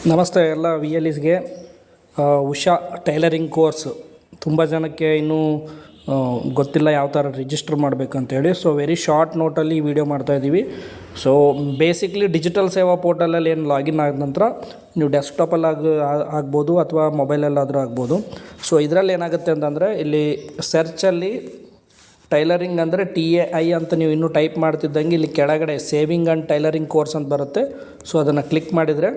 ನಮಸ್ತೆ ಎಲ್ಲ V L ಇಸ್ಗೆ ಉಷಾ ಟೈಲರಿಂಗ್ ಕೋರ್ಸ್ ತುಂಬ ಜನಕ್ಕೆ ಇನ್ನೂ ಗೊತ್ತಿಲ್ಲ ಯಾವ ಥರ ರಿಜಿಸ್ಟರ್ ಮಾಡಬೇಕಂತೇಳಿ. ಸೊ ವೆರಿ ಶಾರ್ಟ್ ನೋಟಲ್ಲಿ ಈ ವಿಡಿಯೋ ಮಾಡ್ತಾಯಿದ್ದೀವಿ. ಸೊ ಬೇಸಿಕ್ಲಿ ಡಿಜಿಟಲ್ ಸೇವಾ ಪೋರ್ಟಲಲ್ಲಿ ಏನು ಲಾಗಿನ್ ಆದ ನಂತರ ನೀವು ಡೆಸ್ಕ್ಟಾಪಲ್ಲಿ ಆಗ್ಬೋದು ಅಥವಾ ಮೊಬೈಲಲ್ಲಾದರೂ ಆಗ್ಬೋದು. ಸೊ ಇದರಲ್ಲಿ ಏನಾಗುತ್ತೆ ಅಂತಂದರೆ ಇಲ್ಲಿ ಸರ್ಚಲ್ಲಿ ಟೈಲರಿಂಗ್ ಅಂದರೆ TAI ಅಂತ ನೀವು ಇನ್ನೂ ಟೈಪ್ ಮಾಡ್ತಿದ್ದಂಗೆ ಇಲ್ಲಿ ಕೆಳಗಡೆ ಸೇವಿಂಗ್ ಆ್ಯಂಡ್ ಟೈಲರಿಂಗ್ ಕೋರ್ಸ್ ಅಂತ ಬರುತ್ತೆ. ಸೊ ಅದನ್ನು ಕ್ಲಿಕ್ ಮಾಡಿದರೆ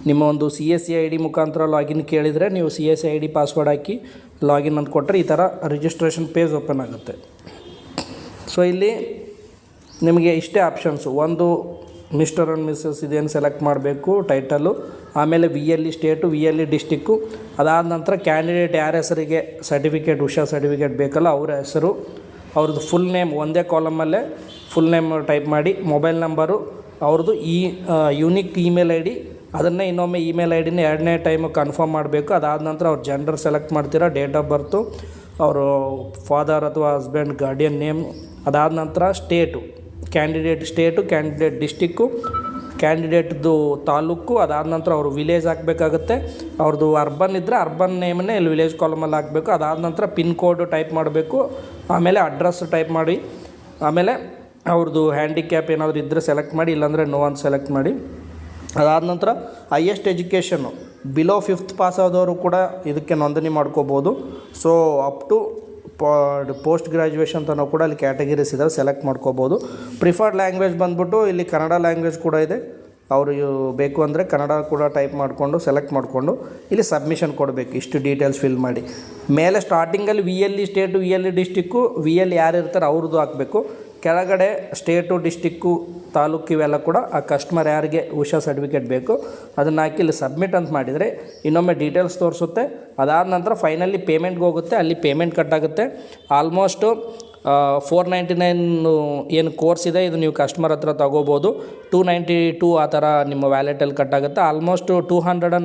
ನಿಮ್ಮ ಒಂದು CSC ID ಮುಖಾಂತರ ಲಾಗಿನ್ ಕೇಳಿದರೆ ನೀವು CSC ID ಪಾಸ್ವರ್ಡ್ ಹಾಕಿ ಲಾಗಿನ್ ಅಂತ ಕೊಟ್ಟರೆ ಈ ಥರ ರಿಜಿಸ್ಟ್ರೇಷನ್ ಪೇಜ್ ಓಪನ್ ಆಗುತ್ತೆ. ಸೊ ಇಲ್ಲಿ ನಿಮಗೆ ಇಷ್ಟೇ ಆಪ್ಷನ್ಸು. ಒಂದು ಮಿಸ್ಟರ್ ಆ್ಯಂಡ್ ಮಿಸ್ಸಸ್ ಇದೇನು ಸೆಲೆಕ್ಟ್ ಮಾಡಬೇಕು ಟೈಟಲು, ಆಮೇಲೆ VLE ಸ್ಟೇಟು, VLE ಡಿಸ್ಟಿಕ್ಕು, ಅದಾದ ನಂತರ ಕ್ಯಾಂಡಿಡೇಟ್ ಯಾರ ಹೆಸರಿಗೆ ಸರ್ಟಿಫಿಕೇಟ್ ಉಷಾ ಸರ್ಟಿಫಿಕೇಟ್ ಬೇಕಲ್ಲ ಅವರ ಹೆಸರು, ಅವ್ರದ್ದು ಫುಲ್ ನೇಮ್ ಒಂದೇ ಕಾಲಮಲ್ಲೇ ಫುಲ್ ನೇಮ್ ಟೈಪ್ ಮಾಡಿ, ಮೊಬೈಲ್ ನಂಬರು, ಅವ್ರದ್ದು ಯೂನಿಕ್ ಇಮೇಲ್ ID, ಅದನ್ನೇ ಇನ್ನೊಮ್ಮೆ ಇಮೇಲ್ ಐಡಿನ ಎರಡನೇ ಟೈಮು ಕನ್ಫರ್ಮ್ ಮಾಡಬೇಕು. ಅದಾದ ನಂತರ ಅವ್ರ ಜೆಂಡರ್ ಸೆಲೆಕ್ಟ್ ಮಾಡ್ತೀರಾ, ಡೇಟ್ ಆಫ್ ಬರ್ತು, ಅವರು ಫಾದರ್ ಅಥವಾ ಹಸ್ಬೆಂಡ್ ಗಾರ್ಡಿಯನ್ ನೇಮ್, ಅದಾದ ನಂತರ ಸ್ಟೇಟು, ಕ್ಯಾಂಡಿಡೇಟ್ ಡಿಸ್ಟಿಕ್ಕು, ಕ್ಯಾಂಡಿಡೇಟ್ದು ತಾಲೂಕು, ಅದಾದ ನಂತರ ಅವರು ವಿಲೇಜ್ ಹಾಕಬೇಕಾಗುತ್ತೆ. ಅವ್ರದ್ದು ಅರ್ಬನ್ ಇದ್ದರೆ ಅರ್ಬನ್ ನೇಮನ್ನೇ ಇಲ್ಲಿ ವಿಲೇಜ್ ಕಾಲಮಲ್ಲಿ ಹಾಕಬೇಕು. ಅದಾದ ನಂತರ ಪಿನ್ ಕೋಡು ಟೈಪ್ ಮಾಡಬೇಕು, ಆಮೇಲೆ ಅಡ್ರೆಸ್ ಟೈಪ್ ಮಾಡಿ, ಆಮೇಲೆ ಅವ್ರದ್ದು ಹ್ಯಾಂಡಿಕ್ಯಾಪ್ ಏನಾದರೂ ಇದ್ದರೆ ಸೆಲೆಕ್ಟ್ ಮಾಡಿ, ಇಲ್ಲಾಂದರೆ ನೋ ಅಂತ ಸೆಲೆಕ್ಟ್ ಮಾಡಿ. ಅದಾದ ನಂತರ highest education below 5th pass ಆದವರು ಕೂಡ ಇದಕ್ಕೆ ನೋಂದಣಿ ಮಾಡ್ಕೋಬೋದು. So up to post graduation ತನಕ ಕೂಡ ಅಲ್ಲಿ ಕ್ಯಾಟಗರೀಸ್ ಇದ್ದಾವೆ, ಸೆಲೆಕ್ಟ್ ಮಾಡ್ಕೋಬೋದು. ಪ್ರಿಫರ್ಡ್ ಲ್ಯಾಂಗ್ವೇಜ್ ಬಂದ್ಬಿಟ್ಟು ಇಲ್ಲಿ ಕನ್ನಡ ಲ್ಯಾಂಗ್ವೇಜ್ ಕೂಡ ಇದೆ. ಅವರು ಬೇಕು ಅಂದರೆ ಕನ್ನಡ ಕೂಡ ಟೈಪ್ ಮಾಡಿಕೊಂಡು ಸೆಲೆಕ್ಟ್ ಮಾಡಿಕೊಂಡು ಇಲ್ಲಿ ಸಬ್ಮಿಷನ್ ಕೊಡಬೇಕು. ಇಷ್ಟು ಡೀಟೇಲ್ಸ್ ಫಿಲ್ ಮಾಡಿ ಮೇಲೆ ಸ್ಟಾರ್ಟಿಂಗಲ್ಲಿ VLE state, VLE district, VL ಯಾರು ಇರ್ತಾರೆ ಅವ್ರದ್ದು ಹಾಕಬೇಕು. ಕೆಳಗಡೆ ಸ್ಟೇಟು, ಡಿಸ್ಟಿಕ್ಕು, ತಾಲೂಕು ಇವೆಲ್ಲ ಕೂಡ ಆ ಕಸ್ಟಮರ್ ಯಾರಿಗೆ ಉಷಾ ಸರ್ಟಿಫಿಕೇಟ್ ಬೇಕು ಅದನ್ನು ಹಾಕಿ ಇಲ್ಲಿ ಸಬ್ಮಿಟ್ ಅಂತ ಮಾಡಿದರೆ ಇನ್ನೊಮ್ಮೆ ಡೀಟೇಲ್ಸ್ ತೋರಿಸುತ್ತೆ. ಅದಾದ ನಂತರ ಫೈನಲಿ ಪೇಮೆಂಟ್ಗೆ ಹೋಗುತ್ತೆ, ಅಲ್ಲಿ ಪೇಮೆಂಟ್ ಕಟ್ಟಾಗುತ್ತೆ. ಆಲ್ಮೋಸ್ಟು 499 ಏನು ಕೋರ್ಸ್ ಇದೆ ಇದು ನೀವು ಕಸ್ಟಮರ್ ಹತ್ರ ತೊಗೋಬೋದು. 292 ಆ ಥರ ನಿಮ್ಮ ವ್ಯಾಲೆಟಲ್ಲಿ ಕಟ್ಟಾಗುತ್ತೆ. ಆಲ್ಮೋಸ್ಟು 200